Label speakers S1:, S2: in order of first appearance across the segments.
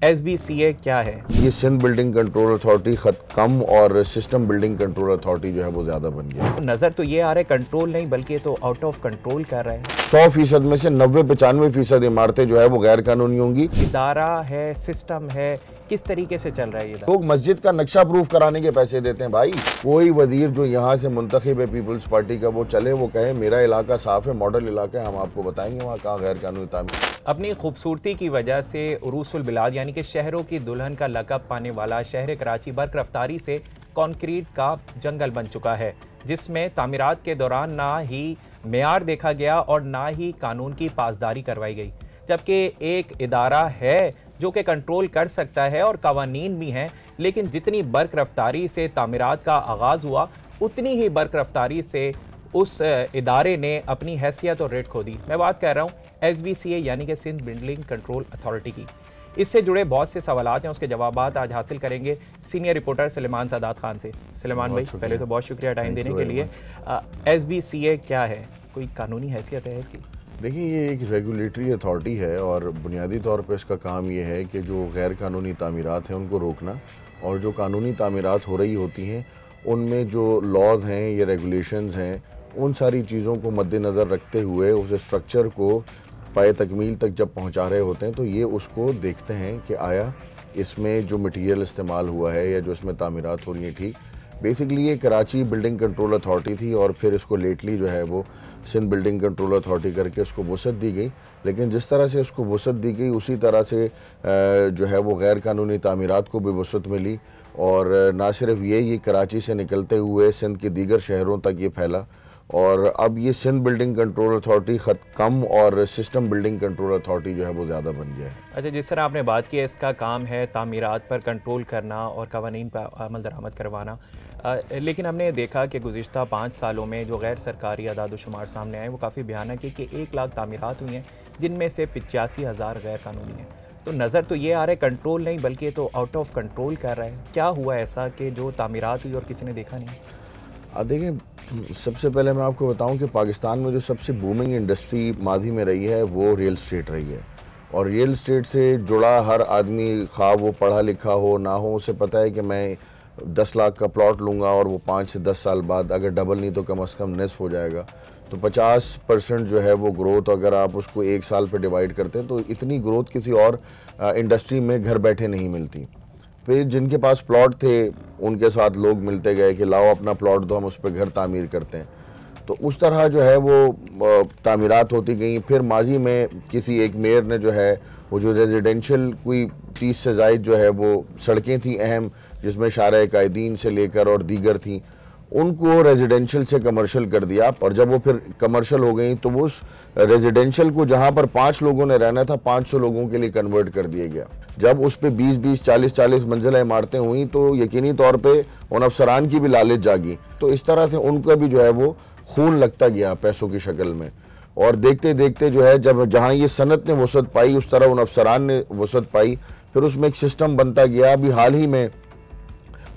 S1: SBCA क्या है?
S2: ये सिंध बिल्डिंग कंट्रोल अथॉरिटी कम और सिस्टम बिल्डिंग कंट्रोल अथॉरिटी जो है वो ज़्यादा बन गया।
S1: तो नज़र तो ये आ रहा है कंट्रोल नहीं बल्कि तो आउट ऑफ कंट्रोल कर रहा है।
S2: 100% में से 90-95% इमारतें जो है वो गैर कानूनी होंगी।
S1: इदारा है, सिस्टम है, किस तरीके से चल रहा है ये?
S2: लोग मस्जिद का नक्शा प्रूफ कराने के पैसे देते हैं भाई। कोई वजीर जो यहाँ से मुंतखब है पीपल्स पार्टी का वो चले वो कहे मेरा इलाका साफ है, मॉडल इलाका है, हम आपको बताएंगे वहाँ कहाँ गैर कानूनी तामीर।
S1: अपनी खूबसूरती की वजह से उरूसुल बिलाद यानी कि शहरों की दुल्हन का लक़ब पाने वाला शहर कराची बर्क रफ्तारी से कंक्रीट का जंगल बन चुका है, जिसमें तामीरात के दौरान ना ही मेयार देखा गया और ना ही कानून की पासदारी करवाई गई। जबकि एक इदारा है जो कि कंट्रोल कर सकता है और कवानीन भी हैं, लेकिन जितनी बर्क रफ्तारी से तामीरात का आगाज़ हुआ उतनी ही बर्क रफ्तारी से उस इदारे ने अपनी हैसियत और रेट खो दी। मैं बात कर रहा हूँ SBCA यानी कि सिंध बिल्डिंग कंट्रोल अथॉरिटी की। इससे जुड़े बहुत से सवालात हैं, उसके जवाबात आज हासिल करेंगे सीनियर रिपोर्टर सलेमान सादात खान से। सलेमान भाई, पहले तो बहुत शुक्रिया टाइम देने के लिए। SBCA क्या है, कोई कानूनी हैसियत है इसकी?
S2: देखिए, ये एक रेगुलेटरी अथॉरिटी है और बुनियादी तौर पर इसका काम ये है कि जो गैर कानूनी तामीरात हैं उनको रोकना, और जो कानूनी तामीरात हो रही होती हैं उनमें जो लॉज हैं या रेगुलेशंस हैं उन सारी चीज़ों को मद्देनज़र रखते हुए उस स्ट्रक्चर को पाए तकमील तक जब पहुंचा रहे होते हैं तो ये उसको देखते हैं कि आया इसमें जो मटेरियल इस्तेमाल हुआ है या जो इसमें तामीरात हो रही हैं ठीक। बेसिकली ये कराची बिल्डिंग कंट्रोल अथॉरिटी थी और फिर इसको लेटली जो है वो सिंध बिल्डिंग कंट्रोल अथॉरिटी करके उसको वसअत दी गई। लेकिन जिस तरह से उसको वसअत दी गई उसी तरह से जो है वो गैर कानूनी तामीरात को भी वसअत मिली, और ना सिर्फ ये कराची से निकलते हुए सिंध के दीगर शहरों तक ये फैला, और अब ये सिंध बिल्डिंग कंट्रोल अथॉरिटी कम और सिस्टम बिल्डिंग कंट्रोल अथॉरिटी जो है वो ज़्यादा बन गया है।
S1: अच्छा, जिस तरह आपने बात की है इसका काम है तामीरात पर कंट्रोल करना और कवानीन पर अमल दरामद करवाना, लेकिन हमने देखा कि गुज़िश्ता 5 सालों में जो गैर सरकारी अदाद-ओ-शुमार सामने आए वो काफ़ी भयानक है कि 1 लाख तामीरात हुई हैं जिनमें से 85,000 गैर कानूनी हैं। तो नज़र तो ये आ रहा है कंट्रोल नहीं बल्कि तो आउट ऑफ कंट्रोल कर रहा है। क्या हुआ ऐसा कि जो तामीरात हुई और किसी ने देखा नहीं?
S2: देखिए, सबसे पहले मैं आपको बताऊं कि पाकिस्तान में जो सबसे बूमिंग इंडस्ट्री माजी में रही है वो रियल स्टेट रही है, और रियल स्टेट से जुड़ा हर आदमी, खा वो पढ़ा लिखा हो ना हो, उसे पता है कि मैं 10 लाख का प्लॉट लूँगा और वो 5 से 10 साल बाद अगर डबल नहीं तो कम से कम निस्फ हो जाएगा। तो 50% जो है वो ग्रोथ अगर आप उसको 1 साल पर डिवाइड करते हैं तो इतनी ग्रोथ किसी और इंडस्ट्री में घर बैठे नहीं मिलती। फिर जिनके पास प्लॉट थे उनके साथ लोग मिलते गए कि लाओ अपना प्लॉट दो, हम उस पर घर तामीर करते हैं। तो उस तरह जो है वो तामीरात होती गई। फिर माजी में किसी एक मेयर ने जो है वो जो रेजिडेंशियल कोई 30 से ज़ायद जो है वो सड़कें थी अहम, जिसमें शारा कायदीन से लेकर और दीगर थी, उनको रेजिडेंशियल से कमर्शियल कर दिया। और जब वो फिर कमर्शियल हो गई तो वो उस रेजिडेंशियल को जहाँ पर 5 लोगों ने रहना था 500 लोगों के लिए कन्वर्ट कर दिया गया। जब उस पर 20-20, 40-40 मंजिला इमारतें हुई तो यकीनी तौर पे उन अफसरान की भी लालच जागी। तो इस तरह से उनका भी जो है वो खून लगता गया पैसों की शक्ल में, और देखते देखते जो है जब जहाँ ये सनत ने वसअत पाई उस तरह उन अफसरान ने वसअत पाई। फिर उसमें एक सिस्टम बनता गया। अभी हाल ही में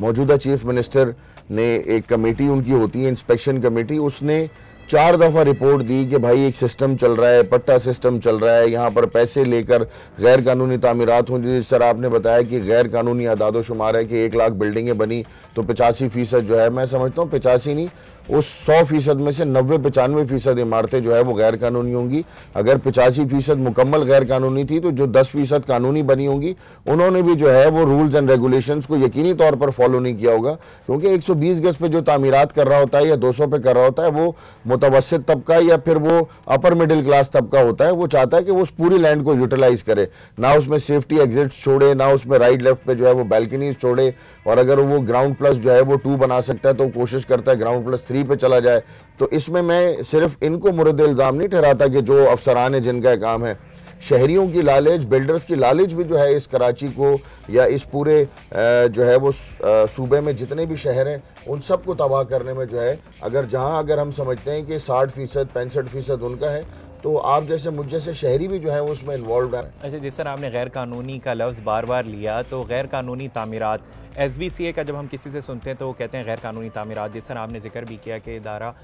S2: मौजूदा चीफ मिनिस्टर ने एक कमेटी उनकी होती है इंस्पेक्शन कमेटी, उसने 4 दफ़ा रिपोर्ट दी कि भाई एक सिस्टम चल रहा है, पट्टा सिस्टम चल रहा है, यहाँ पर पैसे लेकर गैर कानूनी तामीरात हों। जिस तरह आपने बताया कि गैर कानूनी अदाद-ओ-शुमार है कि 1 लाख बिल्डिंगें बनी तो 85% जो है, मैं समझता हूँ 85 नहीं, उस 100% में से 90-95% इमारतें जो है वो गैर कानूनी होंगी। अगर 85% मुकम्मल गैर कानूनी थी तो जो 10% कानूनी बनी होंगी उन्होंने भी जो है वो रूल्स एंड रेगुलेशंस को यकीनी तौर पर फॉलो नहीं किया होगा, क्योंकि 120 गज पे जो तामीरात कर रहा होता है या 200 पे कर रहा होता है वो मुतवस्सित तबका या फिर वो अपर मिडिल क्लास तबका होता है। वो चाहता है कि वो उस पूरी लैंड को यूटिलाइज करे, ना उसमें सेफ्टी एग्जिट्स छोड़े, ना उसमें राइट लेफ्ट पे जो है वो बैल्कनीज छोड़े, और अगर वो ग्राउंड प्लस जो है वो 2 बना सकता है तो कोशिश करता है ग्राउंड प्लस 3 पे चला जाए। तो इसमें मैं सिर्फ इनको मुर्द इल्ज़ाम नहीं ठहराता कि जो अफसरान है जिनका काम है, शहरियों की लालच, बिल्डर्स की लालच भी जो है इस कराची को या इस पूरे जो है वो सूबे में जितने भी शहर हैं उन सब को तबाह करने में जो है, अगर हम समझते हैं कि 60% 65% उनका है तो आप जैसे मुझ जैसे शहरी भी जो है उसमें इन्वॉल्व है।
S1: अच्छा, जिस तरह आपने गैर कानूनी का लफ्ज़ बार बार लिया, तो गैर कानूनी तामीरात SBCA का जब हम किसी से सुनते हैं तो वो कहते हैं गैर कानूनी तामीरात, जिस तरह आपने जिक्र भी किया कि इदारा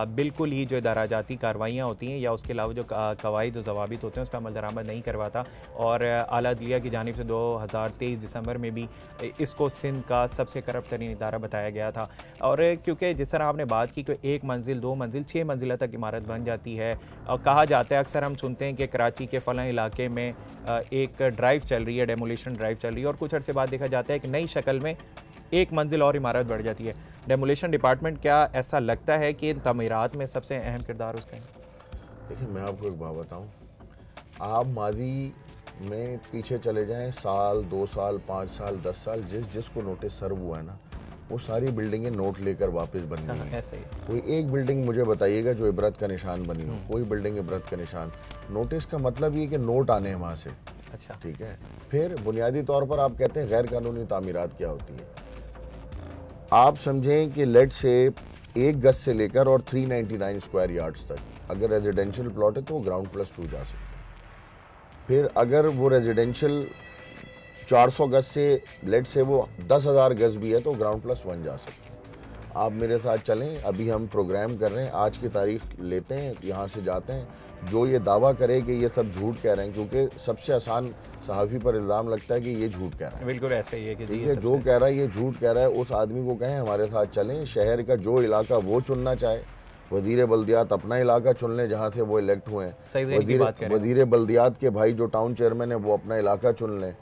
S1: बिल्कुल ही जो इदारा जाती कार्रवाइयाँ होती हैं या उसके अलावा जो कवायद और ज़वाबित होते हैं उस पर अमल दरामद नहीं करवाता। और आला अदलिया की जानिब से 2023 दिसंबर में भी इसको सिंध का सबसे करप्ट तरीन इदारा बताया गया था। और क्योंकि जिस तरह आपने बात की कि 1 मंजिल 2 मंजिल 6 मंजिला तक इमारत बन जाती है, और कहा जाता है, अक्सर हम सुनते हैं कि कराची के फ़लाँ इलाके में एक ड्राइव चल रही है, डेमोलिशन ड्राइव चल रही है, और कुछ अर्से बाद देखा जाता है कि नई शक्ल में 1 मंजिल और इमारत बढ़ जाती है। डेमोलिशन डिपार्टमेंट, क्या ऐसा लगता है कि इन तमीरात में सबसे अहम किरदार उसका है?
S2: देखिए, मैं आपको एक बात बताऊं, आप माजी में पीछे चले जाएं, साल 2 साल 5 साल 10 साल, जिसको नोटिस सर्व हुआ है ना, वो सारी बिल्डिंगें नोट लेकर वापस बन गई हैं।
S1: ऐसे ही
S2: कोई एक बिल्डिंग मुझे बताइएगा जो इबरत का निशान बनी हो, कोई बिल्डिंग इबरत का निशान। नोटिस का मतलब ये कि नोट आने हैं वहाँ से।
S1: अच्छा,
S2: ठीक है। फिर बुनियादी तौर पर आप कहते हैं गैर कानूनी तामीरात क्या होती है। आप समझें कि लेट से 1 गज से लेकर और 399 स्क्वायर यार्ड्स तक अगर रेजिडेंशियल प्लॉट है तो वो ग्राउंड +2 जा सकता है। फिर अगर वो रेजिडेंशियल 400 गज से लेट से वो 10,000 गज भी है तो ग्राउंड +1 जा सकता है। आप मेरे साथ चलें, अभी हम प्रोग्राम कर रहे हैं, आज की तारीख लेते हैं, यहाँ से जाते हैं। जो ये दावा करे कि ये सब झूठ कह रहे हैं, क्योंकि सबसे आसान सहाफ़ी पर इल्ज़ाम लगता है कि ये झूठ कह रहा है।
S1: बिल्कुल ऐसे ही है कि जी,
S2: ठीक है, जो कह रहा है ये झूठ कह रहा है, उस आदमी को कहें हमारे साथ चलें। शहर का जो इलाका वो चुनना चाहे, वज़ीर बल्दियात अपना इलाका चुन लें जहाँ से वो इलेक्ट हुए हैं। वज़ीर बल्दियात के भाई जो टाउन चेयरमैन है वो अपना इलाका चुन लें।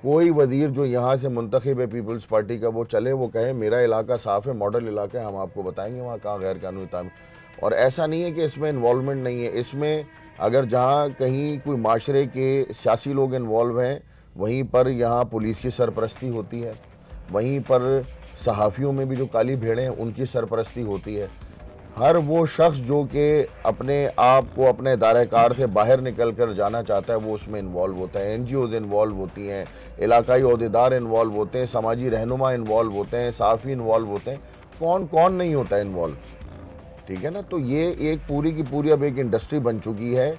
S2: कोई वज़ीर जो यहाँ से मुंतखब है पीपल्स पार्टी का, वो चले, वो कहे मेरा इलाका साफ़ है, मॉडल इलाका है, हम आपको बताएंगे वहाँ कहाँ गैर कानूनी तामीर। और ऐसा नहीं है कि इसमें इन्वॉल्वमेंट नहीं है। इसमें अगर जहाँ कहीं कोई माशरे के सियासी लोग इन्वॉल्व हैं, वहीं पर यहाँ पुलिस की सरपरस्ती होती है, वहीं पर सहाफ़ियों में भी जो काली भेड़ें हैं उनकी सरपरस्ती होती है। हर वो शख्स जो कि अपने आप को अपने दायरे-कार से बाहर निकल कर जाना चाहता है वो उसमें इन्वॉल्व होता है। NGOs इन्वॉल्व होती हैं, इलाकाई ओहदेदार इन्वॉल्व होते हैं, समाजी रहनुमा इन्वॉल्व होते हैं, सहाफ़ी इन्वॉल्व होते हैं। कौन कौन नहीं होता है इन्वॉल्व, ठीक है ना। तो ये एक पूरी की पूरी अब एक इंडस्ट्री बन चुकी है।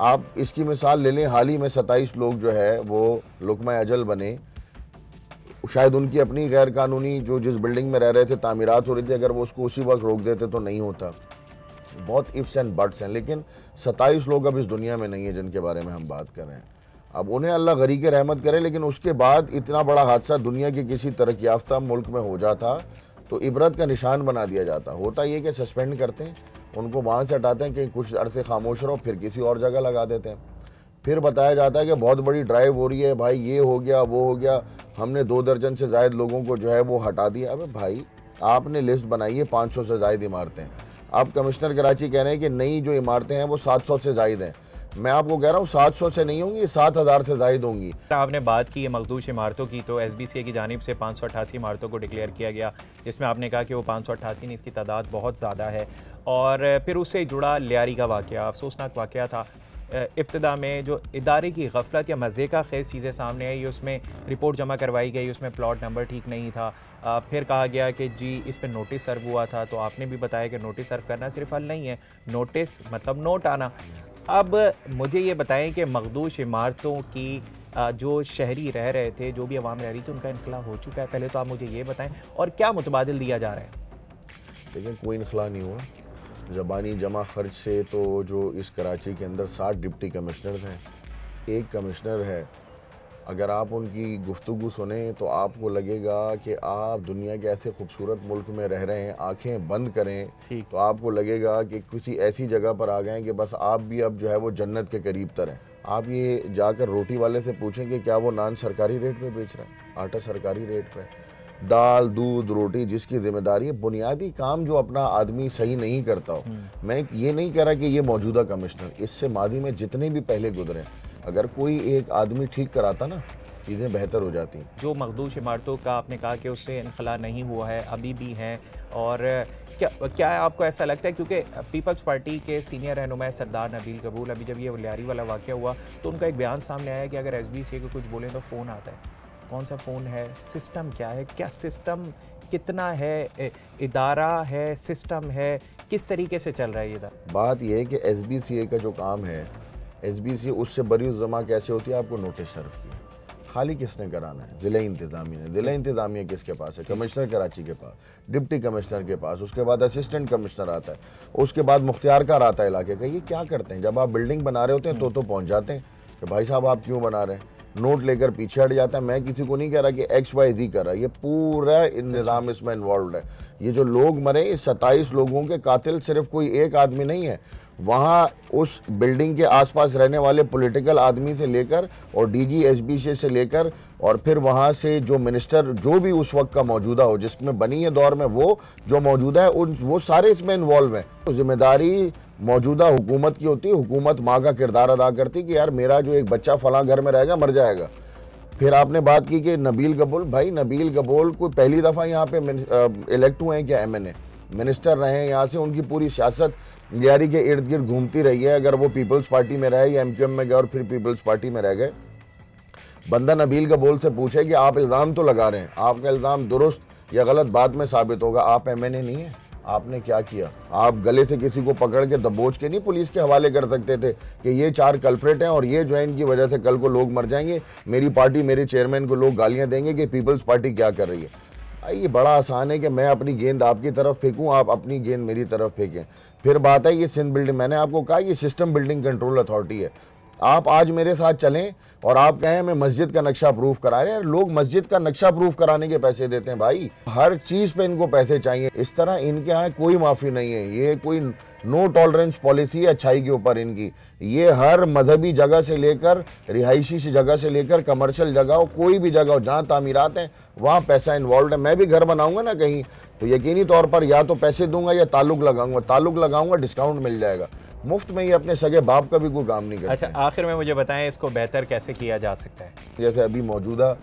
S2: आप इसकी मिसाल ले लें, हाल ही में 27 लोग जो है वो लुकमा अजल बने। शायद उनकी अपनी गैर कानूनी जो जिस बिल्डिंग में रह रहे थे तामीरात हो रही थी, अगर वो उसको उसी वक्त रोक देते तो नहीं होता। बहुत इफ्स एंड बट्स हैं, लेकिन 27 लोग अब इस दुनिया में नहीं है जिनके बारे में हम बात कर रहे हैं। अब उन्हें अल्लाह गरीक रहमत करे, लेकिन उसके बाद इतना बड़ा हादसा दुनिया के किसी तरक्की याफ्ता मुल्क में हो जाता तो इबरत का निशान बना दिया जाता। होता ये कि सस्पेंड करते हैं, उनको वहाँ से हटाते हैं कि कुछ अरसे खामोश रहो, फिर किसी और जगह लगा देते हैं। फिर बताया जाता है कि बहुत बड़ी ड्राइव हो रही है भाई, ये हो गया वो हो गया, हमने 2 दर्जन से ज़ायद लोगों को जो है वो हटा दिया। अबे भाई, आपने लिस्ट बनाई है 500 से ज़ायद इमारतें, आप कमिश्नर कराची कह रहे हैं कि नई जो इमारतें हैं वो 700 से ज़ायद हैं। मैं आपको कह रहा हूँ 700 से नहीं होंगी, 7,000 से ज़ायद होंगी।
S1: आपने बात की है मखदूश इमारतों की, तो SBCA की जानिब से 588 इमारतों को डिक्लेयर किया गया, जिसमें आपने कहा कि वो 588 नहीं, इसकी तादाद बहुत ज़्यादा है। और फिर उससे जुड़ा लियारी का वाक़या, अफसोसनाक वाक़या था। इब्तिदा में जो इदारे की गफलत या मज़े का खेज़ चीज़ें सामने आई, उसमें रिपोर्ट जमा करवाई गई, उसमें प्लॉट नंबर ठीक नहीं था। फिर कहा गया कि जी इस पर नोटिस सर्व हुआ था, तो आपने भी बताया कि नोटिस सर्व करना सिर्फ हल नहीं है, नोटिस मतलब नोट आना। अब मुझे ये बताएं कि मखदूश इमारतों की जो शहरी रह रहे थे, जो भी आवाम रह रही थी, उनका इनखला हो चुका है, पहले तो आप मुझे ये बताएं, और क्या मुतबादिल दिया जा रहा है?
S2: लेकिन कोई इनखला नहीं हुआ। ज़बानी जमा खर्च से तो जो इस कराची के अंदर 60 डिप्टी कमिश्नर्स हैं, एक कमिश्नर है। अगर आप उनकी गुफ्तगू सुने तो आपको लगेगा कि आप दुनिया के ऐसे खूबसूरत मुल्क में रह रहे हैं। आंखें बंद करें तो आपको लगेगा कि किसी ऐसी जगह पर आ गए हैं कि बस आप भी अब जो है वो जन्नत के करीब तर हैं। आप ये जाकर रोटी वाले से पूछें कि क्या वो नान सरकारी रेट पे बेच रहा है, आटा सरकारी रेट पे, दाल दूध रोटी जिसकी जिम्मेदारी है। बुनियादी काम जो अपना आदमी सही नहीं करता हो, मैं ये नहीं कह रहा कि ये मौजूदा कमिश्नर, इससे मादी में जितने भी पहले गुजरे, अगर कोई एक आदमी ठीक कराता ना, चीज़ें बेहतर हो जाती।
S1: जो मखदूश इमारतों का आपने कहा कि उससे इनखला नहीं हुआ है, अभी भी हैं, और क्या आपको ऐसा लगता है, क्योंकि पीपल्स पार्टी के सीनियर रहनुमा सरदार नबील कबूल, अभी जब ये लियारी वाला वाक़या हुआ तो उनका एक बयान सामने आया कि अगर SBCA को कुछ बोलें तो फ़ोन आता है। कौन सा फ़ोन है, सिस्टम क्या है, क्या सिस्टम कितना है, इदारा है, सिस्टम है, किस तरीके से चल रहा है ये इदारा?
S2: बात यह है कि SBCA का जो काम है, SBCA उससे बरी जमा कैसे होती है, आपको नोटिस सर्व किया, खाली किसने कराना है? ज़िला इंतज़ामिया ने। ज़िला इंतज़ामिया किसके पास है? कमिश्नर कराची के पास, डिप्टी कमिश्नर के पास, उसके बाद असिस्टेंट कमिश्नर आता है, उसके बाद मुख्तियारकार आता है इलाके का। ये क्या करते हैं? जब आप बिल्डिंग बना रहे होते हैं तो पहुँच जाते हैं कि भाई साहब आप क्यों बना रहे हैं, नोट लेकर पीछे हट जाता है। मैं किसी को नहीं कह रहा कि XYZ कर रहा है, ये पूरा निज़ाम इसमें इन्वॉल्व है। ये जो लोग मरे, इस 27 लोगों के कातिल सिर्फ कोई एक आदमी नहीं है, वहाँ उस बिल्डिंग के आसपास रहने वाले पॉलिटिकल आदमी से लेकर और DG SB से लेकर और फिर वहाँ से जो मिनिस्टर जो भी उस वक्त का मौजूदा हो, जिसमें बनी है दौर में वो जो मौजूदा है, वो सारे इसमें इन्वॉल्व हैं। तो जिम्मेदारी मौजूदा हुकूमत की होती है। हुकूमत माँ का किरदार अदा करती कि यार मेरा जो एक बच्चा फलां घर में रहेगा मर जाएगा। फिर आपने बात की कि नबील कबूल, भाई नबील कबूल कोई पहली दफ़ा यहाँ पे इलेक्ट हुए हैं क्या? MNA मिनिस्टर रहे हैं यहाँ से, उनकी पूरी सियासत लियारी के इर्द गिर्द घूमती रही है। अगर वो पीपल्स पार्टी में रहे या MQM में गए और फिर पीपल्स पार्टी में रह गए, बंदा नबील कबूल से पूछे कि आप इल्ज़ाम तो लगा रहे हैं, आपका इल्ज़ाम दुरुस्त या गलत बाद में साबित होगा, आप MNA नहीं है, आपने क्या किया? आप गले से किसी को पकड़ के दबोच के नहीं पुलिस के हवाले कर सकते थे कि ये 4 कल्प्रेट हैं और ये जो है इनकी वजह से कल को लोग मर जाएंगे, मेरी पार्टी मेरे चेयरमैन को लोग गालियां देंगे कि पीपल्स पार्टी क्या कर रही है। ये बड़ा आसान है कि मैं अपनी गेंद आपकी तरफ फेंकूं, आप अपनी गेंद मेरी तरफ फेंकें। फिर बात है ये सिंध बिल्डिंग, मैंने आपको कहा ये सिस्टम बिल्डिंग कंट्रोल अथॉरिटी है। आप आज मेरे साथ चलें और आप कहें मैं मस्जिद का नक्शा अप्रूव करा रहे हैं, लोग मस्जिद का नक्शा अप्रूव कराने के पैसे देते हैं भाई, हर चीज़ पे इनको पैसे चाहिए। इस तरह इनके यहाँ कोई माफ़ी नहीं है, ये कोई नो टॉलरेंस पॉलिसी है अच्छाई के ऊपर इनकी। ये हर मजहबी जगह से लेकर रिहायशी सी जगह से लेकर कमर्शियल जगह हो, कोई भी जगह हो जहाँ तामीरात हैं वहाँ पैसा इन्वॉल्व है। मैं भी घर बनाऊंगा ना कहीं तो यकीनी तौर पर या तो पैसे दूंगा या ताल्लुक लगाऊंगा, डिस्काउंट मिल जाएगा। मुफ्त में ये अपने सगे बाप का भी कोई काम नहीं करते।
S1: अच्छा, आखिर में मुझे बताएं इसको बेहतर कैसे किया जा सकता है?
S2: जैसे अभी मौजूदा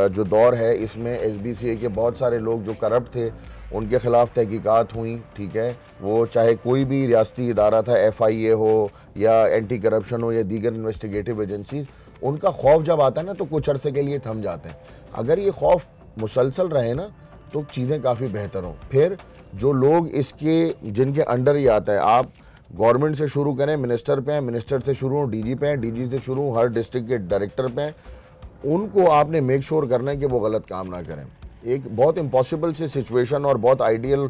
S2: जो दौर है इसमें SBCA के बहुत सारे लोग जो करप्ट थे उनके खिलाफ तहकीकात हुई, ठीक है, वो चाहे कोई भी रियासती इदारा था, FIA हो या एंटी करप्शन हो या दीगर इन्वेस्टिगेटिव एजेंसीज, उनका खौफ जब आता है ना तो कुछ अरसे के लिए थम जाते हैं। अगर ये खौफ मुसलसल रहे ना तो चीज़ें काफ़ी बेहतर हों। फिर जो लोग इसके जिनके अंडर ही आता है, आप गवर्नमेंट से शुरू करें, मिनिस्टर पे हैं, मिनिस्टर से शुरू हो DG पे हैं, DG से शुरू हो हर डिस्ट्रिक्ट के डायरेक्टर पे हैं, उनको आपने मेक श्योर करना है कि वो गलत काम ना करें। एक बहुत इम्पॉसिबल सी सिचुएशन और बहुत आइडियल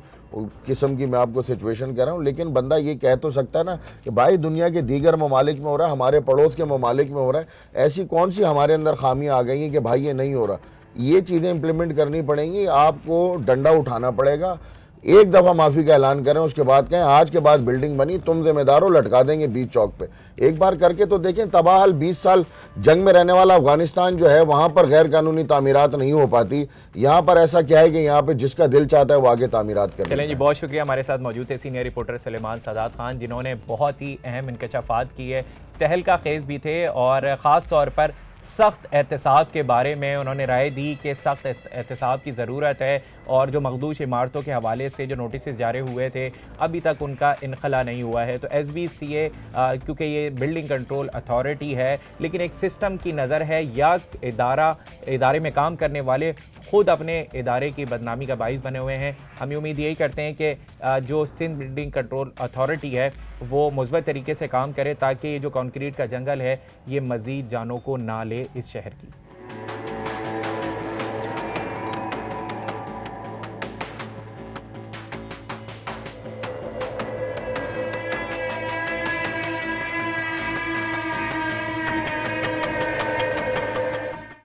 S2: किस्म की मैं आपको सिचुएशन कह रहा हूँ, लेकिन बंदा ये कह तो सकता है ना कि भाई दुनिया के दीगर ममालिक में हो रहा है, हमारे पड़ोस के ममालिक में हो रहा है, ऐसी कौन सी हमारे अंदर खामियाँ आ गई हैं कि भाई ये नहीं हो रहा। ये चीज़ें इंप्लीमेंट करनी पड़ेंगी, आपको डंडा उठाना पड़ेगा। एक दफ़ा माफ़ी का ऐलान करें, उसके बाद कहें आज के बाद बिल्डिंग बनी तुम जिम्मेदार हो, लटका देंगे बीच चौक पे। एक बार करके तो देखें। तबाहल 20 साल जंग में रहने वाला अफगानिस्तान जो है, वहाँ पर गैर कानूनी तामीरात नहीं हो पाती। यहाँ पर ऐसा क्या है कि यहाँ पे जिसका दिल चाहता है वो आगे तामीरात करें।
S1: चलें जी, बहुत शुक्रिया। हमारे साथ मौजूद थे सीनियर रिपोर्टर सलेमान सादात खान, जिन्होंने बहुत ही अहम इंकशाफात किए, तहलका खेज भी थे और ख़ास तौर पर सख्त एहतसाब के बारे में उन्होंने राय दी कि सख्त एहतसाब की ज़रूरत है और जो मखदूश इमारतों के हवाले से जो नोटिस जारी हुए थे अभी तक उनका इनखला नहीं हुआ है। तो SBCA क्योंकि ये बिल्डिंग कंट्रोल अथॉरिटी है लेकिन एक सिस्टम की नज़र है, या इदारे में काम करने वाले खुद अपने इदारे की बदनामी का बाइस बने हुए हैं। हम उम्मीद यही करते हैं कि जो सिंध बिल्डिंग कंट्रोल अथॉरिटी है वो मुस्बत तरीके से काम करे ताकि ये जो कंक्रीट का जंगल है ये मज़ीद जानों को ना ले इस शहर की।